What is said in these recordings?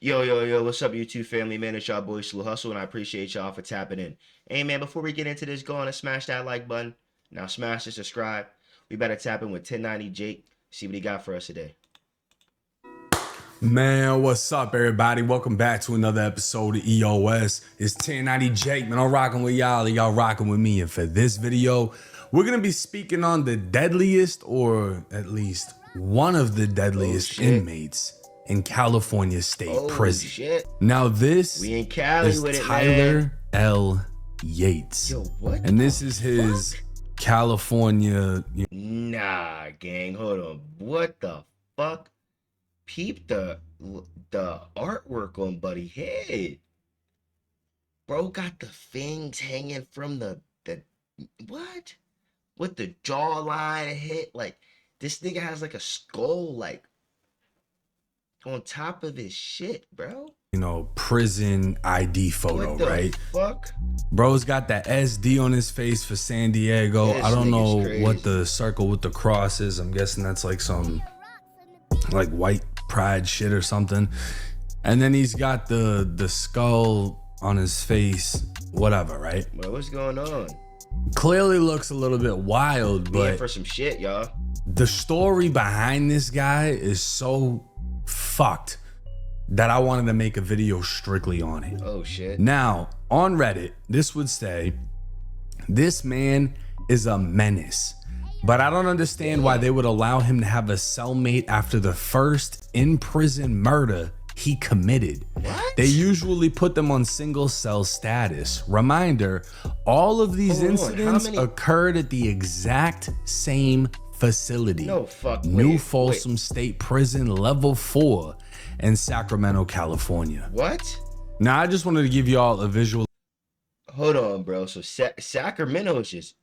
Yo, what's up, YouTube family, man? It's y'all boy Sluu Hustle, and I appreciate y'all for tapping in. Hey, man, before we get into this, go on and smash that like button. Now, smash the subscribe. We better tap in with 1090 Jake, see what he got for us today. Man, what's up, everybody? Welcome back to another episode of EOS. It's 1090 Jake, man. I'm rocking with y'all, and y'all rocking with me. And for this video, we're going to be speaking on the deadliest, or at least one of the deadliest inmates in California State Prison. Shit. Now, this We in Cali is with it, Tyler man. L. Yates. Yo, what and this is his California. Nah, gang, hold on. What the fuck? Peep the artwork on Buddy head. Bro got the fangs hanging from the what? With the jawline hit, like this nigga has like a skull like on top of his shit, bro. Prison ID photo, What the right? fuck? Bro's got that SD on his face for San Diego. This I don't know nigga's what crazy. the circle with the cross is. I'm guessing that's like some like white pride shit or something. And then he's got the skull on his face, whatever, right? Bro, what's going on? Clearly looks a little bit wild, We in but for some shit, y'all. the story behind this guy is so fucked that I wanted to make a video strictly on it. Oh shit. Now, on Reddit, this would say, this man is a menace, but I don't understand why they would allow him to have a cellmate after the first in-prison murder he committed. What? They usually put them on single cell status. Reminder, all of these Hold on, incidents how many- occurred at the exact same facility. No fuck. New wait. Folsom State Prison, level 4 in Sacramento, California. What? Now, I just wanted to give y'all a visual. Hold on, bro. So Sacramento is just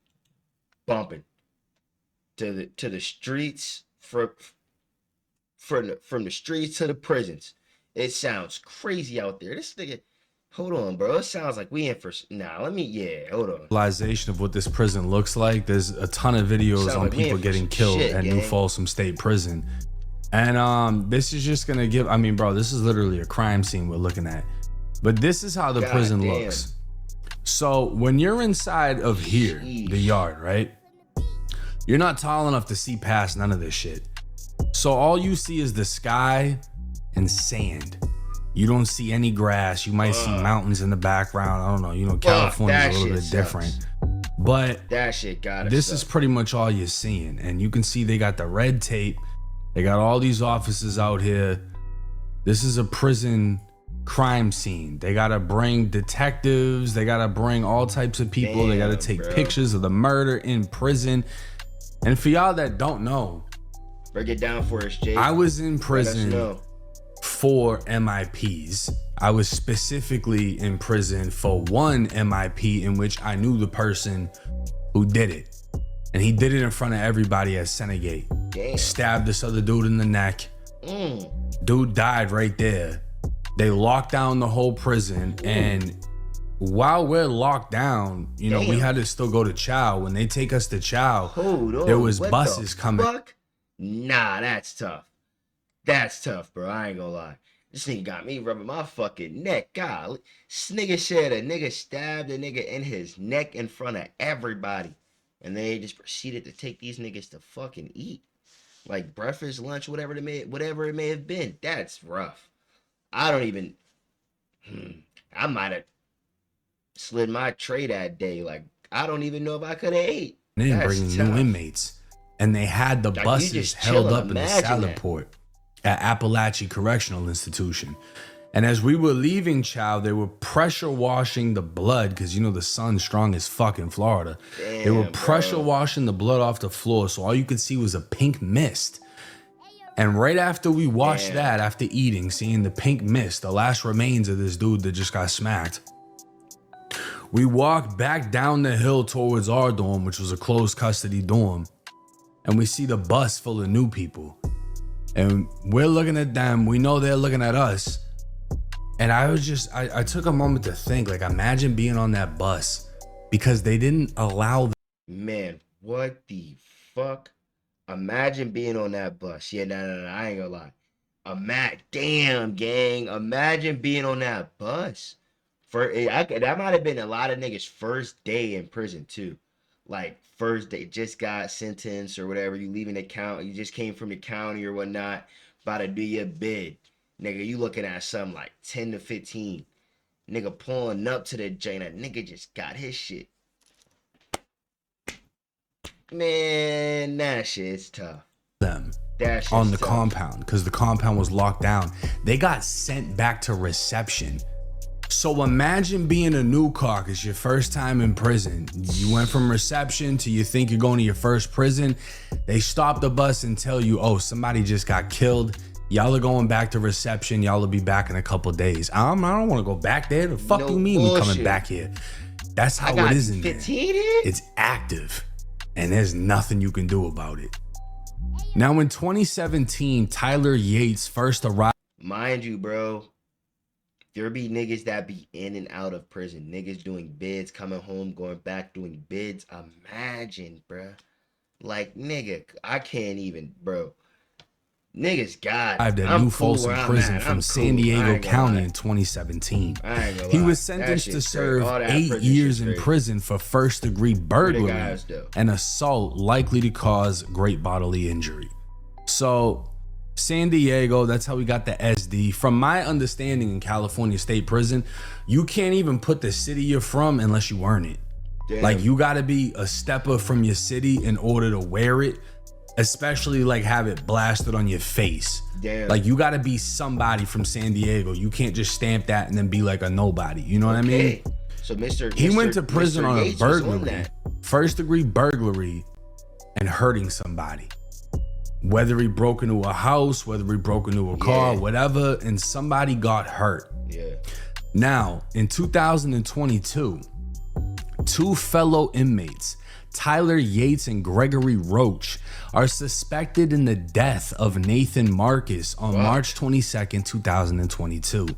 bumping to the streets from the streets to the prisons. It sounds crazy out there. This nigga, hold on, bro. It sounds like we in for hold on. Realization of what this prison looks like. There's a ton of videos Sound on like we people in for getting some killed shit, at New gang. Folsom State Prison. And this is just gonna give, I mean, bro, this is literally a crime scene we're looking at. But this is how the God prison damn. looks. So when you're inside of here, the Sheesh. yard, right? You're not tall enough to see past none of this shit. So all you see is the sky and sand. You don't see any grass. You might see mountains in the background. I don't know. California's that a little shit bit sucks. different. But That shit got this is pretty much all you're seeing. And you can see they got the red tape. They got all these officers out here. This is a prison crime scene. They gotta bring detectives. They gotta bring all types of people. They gotta Damn, take bro. pictures of the murder in prison. And for y'all that don't know, break it down for us, Jake. I was in Let us prison know. for MIPs. I was specifically in prison for one MIP in which I knew the person who did it. And he did it in front of everybody at Senegate. Damn. Stabbed this other dude in the neck. Mm. Dude died right there. They locked down the whole prison. And while we're locked down, we Damn. had to still go to chow. When they take us to chow, Hold on. there was What buses the coming. Fuck? Nah, that's tough. That's tough, bro. I ain't gonna lie. This nigga got me rubbing my fucking neck. God, this nigga said a nigga stabbed a nigga in his neck in front of everybody. And they just proceeded to take these niggas to fucking eat. Like breakfast, lunch, whatever it may have been. That's rough. I don't even I might have slid my tray that day. Like, I don't even know if I could have ate. in That's bringing tough. new inmates, and they had the Like, you buses just held chilling, up in the imagine salad that. port at Appalachia Correctional Institution. And as we were leaving chow, they were pressure washing the blood because the sun's strong as fuck in Florida. They were Damn, pressure bro. washing the blood off the floor, so all you could see was a pink mist. And right after we watched Damn. that, after eating, seeing the pink mist, the last remains of this dude that just got smacked, we walked back down the hill towards our dorm, which was a closed custody dorm, and we see the bus full of new people. And we're looking at them. We know they're looking at us. And I took a moment to think, like, imagine being on that bus because they didn't allow. Man, what the fuck? Imagine being on that bus. Yeah, no, I ain't gonna lie. Damn, gang. Imagine being on that bus. That might have been a lot of niggas' first day in prison too. Like first day, just got sentenced or whatever. You leaving the county, you just came from the county or whatnot, about to do your bid. Nigga, you looking at something like 10 to 15. Nigga pulling up to the jail. That nigga just got his shit. Man, that shit's tough. Them on the compound because the compound was locked down. They got sent back to reception. So imagine being a new cock. It's your first time in prison. You went from reception to you think you're going to your first prison. They stop the bus and tell you, oh, somebody just got killed. Y'all are going back to reception. Y'all will be back in a couple days. I don't want to go back there. The fuck you mean we coming back here? That's how it is in there. It's active and there's nothing you can do about it. Now in 2017, Tyler Yates first arrived. Mind you, bro, there be niggas that be in and out of prison. Niggas doing bids, coming home, going back, doing bids. Imagine, bro. Like, nigga, I can't even, bro. Niggas got arrived at New Folsom Prison from San Diego County in 2017. He was sentenced to serve 8 years in prison for first-degree burglary and assault likely to cause great bodily injury. So, San Diego, that's how we got the SD. From my understanding in California State Prison, you can't even put the city you're from unless you earn it. Damn. Like, you gotta be a stepper from your city in order to wear it. Especially like have it blasted on your face. Damn. Like you gotta be somebody from San Diego. You can't just stamp that and then be like a nobody. You know what I mean? So he went to prison on a burglary, first degree burglary, and hurting somebody. Whether he broke into a house, whether he broke into a car, whatever, and somebody got hurt. Yeah. Now, in 2022, two fellow inmates, Tyler Yates and Gregory Roach, are suspected in the death of Nathan Marcus on March 22nd, 2022,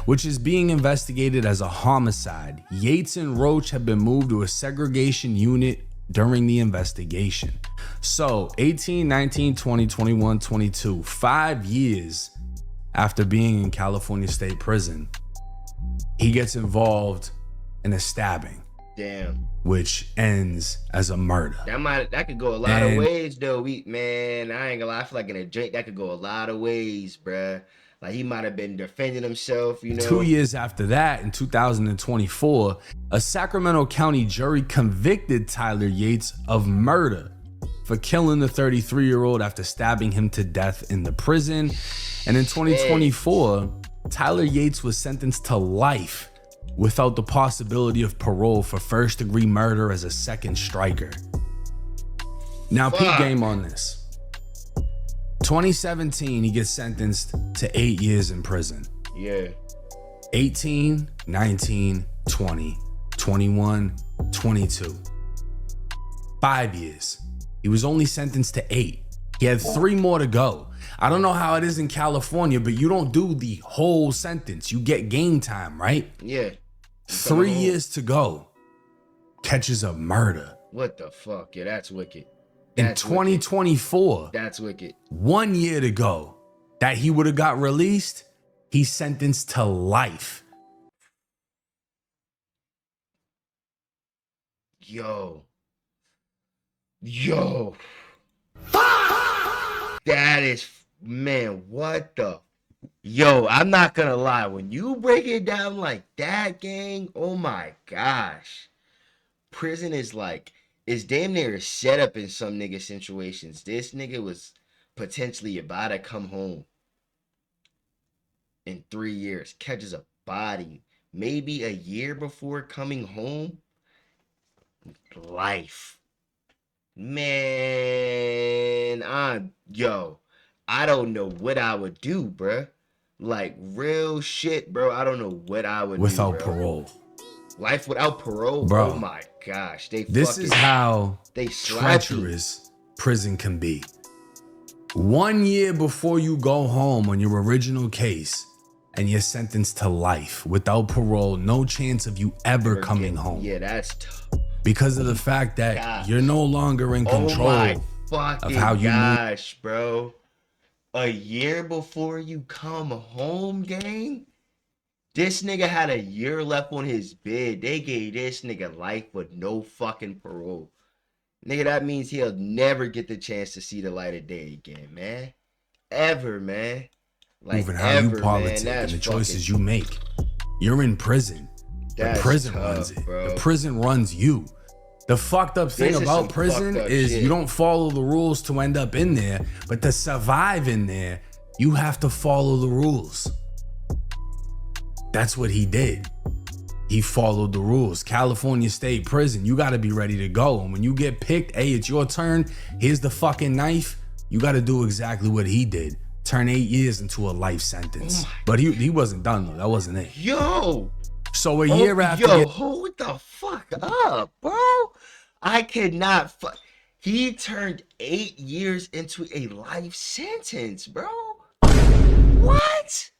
which is being investigated as a homicide. Yates and Roach have been moved to a segregation unit during the investigation. So 18, 19, 20, 21, 22, 5 years after being in California State Prison, he gets involved in a stabbing. Damn. Which ends as a murder. That could go a lot of ways though. Man, I ain't gonna lie. I feel like in a drink that could go a lot of ways, bruh. Like he might have been defending himself, you know. 2 years after that, in 2024, a Sacramento County jury convicted Tyler Yates of murder for killing the 33-year-old after stabbing him to death in the prison. And in 2024, Tyler Yates was sentenced to life without the possibility of parole for first-degree murder as a second striker. Now, peep game on this. 2017, he gets sentenced to 8 years in prison. Yeah. 18, 19, 20, 21, 22. 5 years. He was only sentenced to 8. He had 3 more to go. I don't know how it is in California, but you don't do the whole sentence. You get game time, right? Yeah. 3 years to go. Catches a murder. What the fuck? Yeah, that's wicked. In 2024. That's wicked. 1 year to go. That he would have got released. He's sentenced to life. Yo. That is, man, what the? Yo, I'm not gonna lie. When you break it down like that, gang, oh my gosh. Prison is like, it's damn near a setup in some nigga situations. This nigga was potentially about to come home in 3 years, catches a body, maybe a year before coming home. Life. Man, I don't know what I would do, bruh. Like, real shit, bro. I don't know what I would do without parole. Life without parole? Bro, oh my gosh. This is how treacherous prison can be. 1 year before you go home on your original case, and you're sentenced to life without parole, no chance of you ever coming home. Yeah, that's tough. Because of the fact that you're no longer in control of how you move. Bro. A year before you come home, gang? This nigga had a year left on his bid. They gave this nigga life with no fucking parole. Nigga, that means he'll never get the chance to see the light of day again, man. Ever, man. Like, Moving how you ever, politic man. and That's the choices fucking, you make. You're in prison. The that's prison tough, runs it. bro. The prison runs you. The fucked up thing This is about some prison fucked up is shit. you don't follow the rules to end up in there, but to survive in there, you have to follow the rules. That's what he did. He followed the rules. California State Prison, you got to be ready to go. And when you get picked, hey, it's your turn. Here's the fucking knife. You got to do exactly what he did. Turn 8 years into a life sentence. But he wasn't done though. That wasn't it. Yo. So a year after. Yo, hold the fuck up, bro. I could not he turned 8 years into a life sentence, bro. What?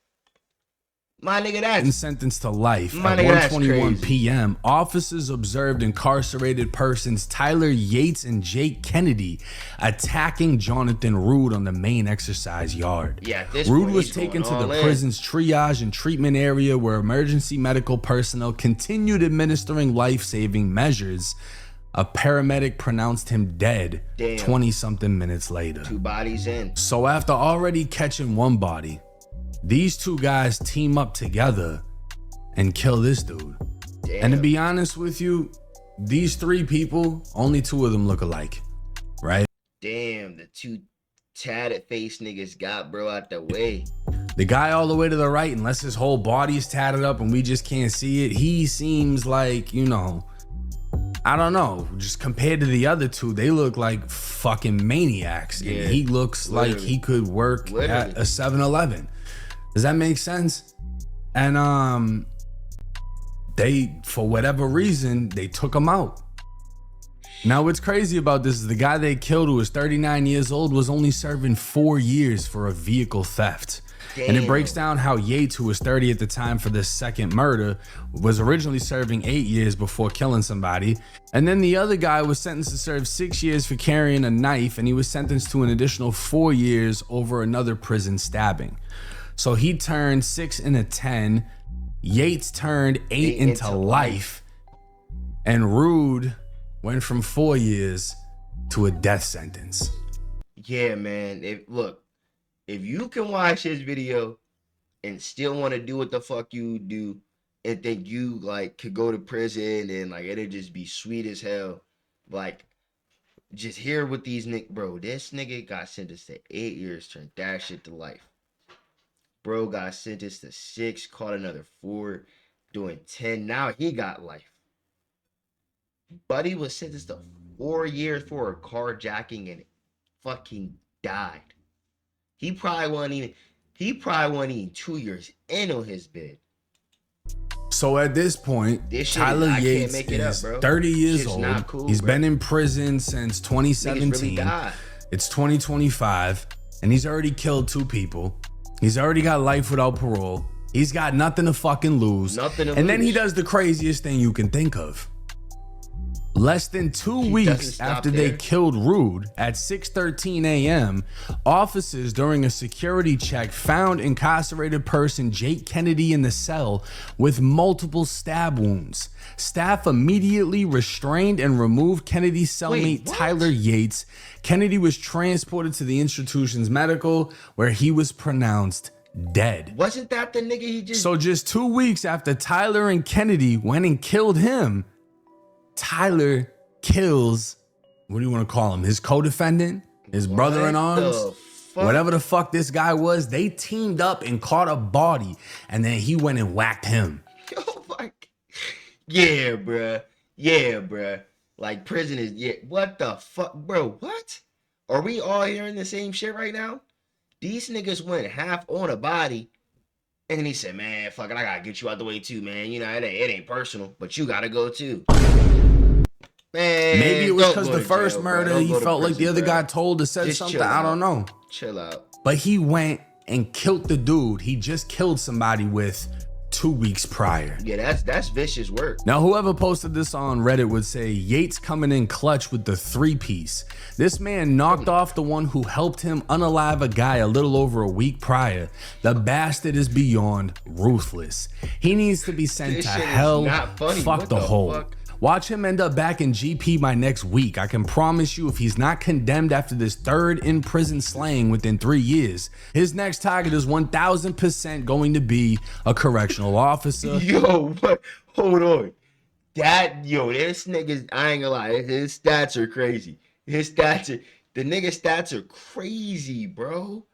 My nigga, that's sentenced to life. My At nigga, that's 1:21 crazy. p.m., officers observed incarcerated persons Tyler Yates and Jake Kennedy attacking Jonathan Rood on the main exercise yard. Yeah, at this Rood point, was he's taken to going the all in. prison's triage and treatment area where emergency medical personnel continued administering life-saving measures. A paramedic pronounced him dead 20-something minutes later. 2 bodies in. So after already catching one body, these 2 guys team up together and kill this dude. Damn. And to be honest with you, these 3 people, only 2 of them look alike, right? Damn, the 2 tatted face niggas got bro out the way. The guy all the way to the right, unless his whole body is tatted up and we just can't see it, he seems like, you know, I don't know, just compared to the other 2, they look like fucking maniacs. Yeah, and he looks like he could work at a 7-Eleven. Does that make sense? And they, for whatever reason, they took him out. Now what's crazy about this is the guy they killed, who was 39 years old, was only serving 4 years for a vehicle theft. Damn. And it breaks down how Yates, who was 30 at the time for this second murder, was originally serving 8 years before killing somebody. And then the other guy was sentenced to serve 6 years for carrying a knife, and he was sentenced to an additional 4 years over another prison stabbing. So he turned 6 into 10. Yates turned 8 into life. And Rood went from 4 years to a death sentence. Yeah, man. If you can watch this video and still want to do what the fuck you do and think you like could go to prison and like it'll just be sweet as hell, like just hear what these bro, this nigga got sentenced to 8 years, turned that shit to life. Bro got sentenced to 6, caught another 4, doing 10. Now he got life. Buddy was sentenced to 4 years for a carjacking and fucking died. He probably wasn't even 2 years in on his bid. So at this point, This shit Tyler I can't Yates make it is up, bro. 30 years Shit's old. not cool, He's bro. been in prison since Niggas 2017. really died. It's 2025, and he's already killed 2 people. He's already got life without parole. He's got nothing to fucking lose. And then he does the craziest thing you can think of. Less than 2 weeks after they killed Rood at 6:13 a.m., officers during a security check found incarcerated person Jake Kennedy in the cell with multiple stab wounds. Staff immediately restrained and removed Kennedy's cellmate Tyler Yates. Kennedy was transported to the institution's medical, where he was pronounced dead. Wasn't that the nigga he just... So just 2 weeks after Tyler and Kennedy went and killed him, Tyler kills, what do you want to call him? His co-defendant? His brother in arms? Whatever the fuck this guy was, they teamed up and caught a body, and then he went and whacked him. Oh my... Yeah, bruh. Yeah, bruh. Like, prison is... Yeah, what the fuck? Bro, what? Are we all hearing the same shit right now? These niggas went half on a body, and then he said, man, fuck it, I gotta get you out the way too, man. You know, it ain't personal, but you gotta go too. Man, maybe it was because the first murder, he felt like the other guy told or said something. I don't know. Chill out. But he went and killed the dude he just killed somebody with 2 weeks prior. Yeah, that's vicious work. Now, whoever posted this on Reddit would say Yates coming in clutch with the 3-piece. This man knocked off the one who helped him unalive a guy a little over a week prior. The bastard is beyond ruthless. He needs to be sent This to shit is hell. not funny. Fuck What the the hole. fuck? Watch him end up back in GP by next week. I can promise you, if he's not condemned after this 3rd in prison slaying within 3 years, his next target is 1000% going to be a correctional officer. Yo, what? Hold on. This nigga's, I ain't gonna lie, his stats are crazy. The nigga stats are crazy, bro.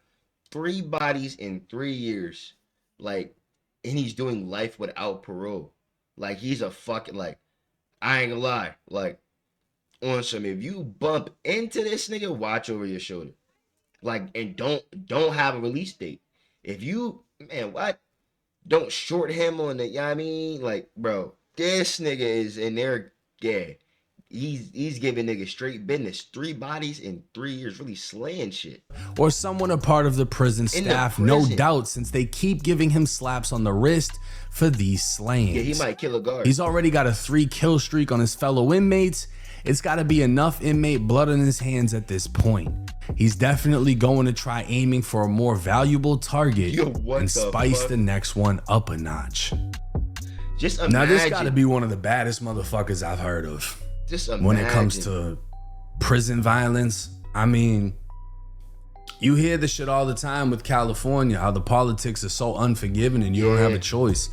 3 bodies in 3 years. Like, and he's doing life without parole. Like, he's a fucking, like, I ain't gonna lie. Like, on some, if you bump into this nigga, watch over your shoulder. Like, and don't have a release date. If you, man, what? Don't short him on the, you know what I mean? Like, bro, this nigga is in there, yeah. He's giving niggas straight business. 3 bodies in 3 years, really slaying shit. Or someone a part of the prison staff, no doubt, since they keep giving him slaps on the wrist for these slayings. Yeah, he might kill a guard. He's already got a 3-kill streak on his fellow inmates. It's got to be enough inmate blood on his hands at this point. He's definitely going to try aiming for a more valuable target. Yo, what and the spice fuck? the next one up a notch. Just imagine. Now, this got to be one of the baddest motherfuckers I've heard of. Just imagine. When it comes to prison violence. I mean, you hear this shit all the time with California, how the politics are so unforgiving and you don't have a choice.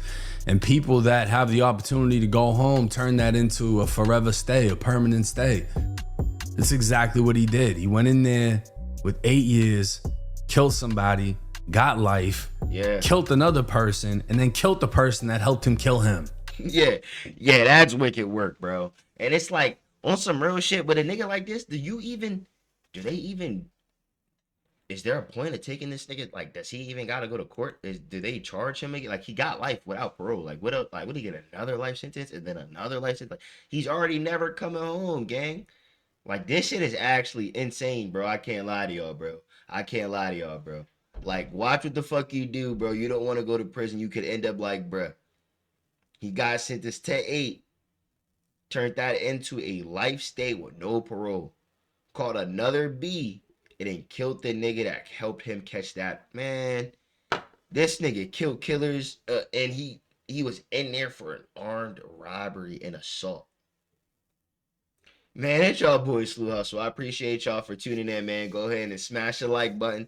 And people that have the opportunity to go home turn that into a forever stay, a permanent stay. That's exactly what he did. He went in there with 8 years, killed somebody, got life, killed another person, and then killed the person that helped him kill him. Yeah, that's wicked work, bro. And it's like, on some real shit, with a nigga like this, is there a point of taking this nigga? Like, does he even gotta go to court? Do they charge him again? Like, he got life without parole. Like, would he get another life sentence and then another life sentence? Like, he's already never coming home, gang. Like, this shit is actually insane, bro. I can't lie to y'all, bro. Like, watch what the fuck you do, bro. You don't want to go to prison. You could end up like, bro. He got sentenced to 8. Turned that into a life stay with no parole. Called another B. And then killed the nigga that helped him catch that. Man, this nigga killed killers. And he was in there for an armed robbery and assault. Man, it's y'all boys, Sluu Hustle. I appreciate y'all for tuning in, man. Go ahead and smash the like button.